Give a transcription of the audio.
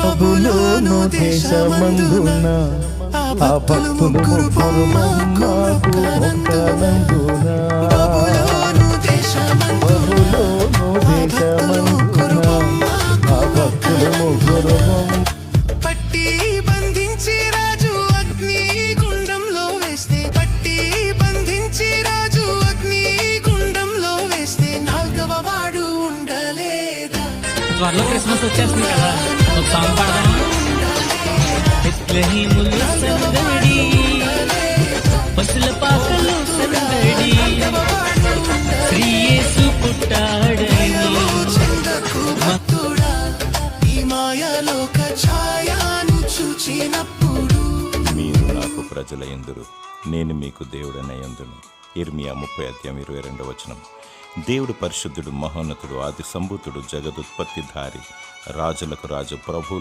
బబులోను దేశమందున ఆ భక్తులు ముగ్గురు మాకు మొక్కనందున బబులోను దేశమందున ఆ భక్తులు ముగ్గురు పట్టి బంధించి రాజు అగ్ని గుండంలో వేస్తే నాల్గవ వాడు ఉండలేదా. త్వరలో క్రిస్మస్ వచ్చేస్తుంది కదా, ఒక సాంగ్ పాడదామా? బెత్లెహేములో సందడి, పసుల పాకలో సందడి, శ్రీ యేసు పుట్టాడని. ఈ మాయలోక ఛాయను చూచినప్పుడు మీరు నాకు ప్రజలయందురు, నేను మీకు దేవుడనయందును. ఇర్మియా 30:22. దేవుడు పరిశుద్ధుడు, మహోన్నతుడు, ఆది సంభూతుడు, జగదుత్పత్తిధారి, రాజులకు రాజు, ప్రభువుల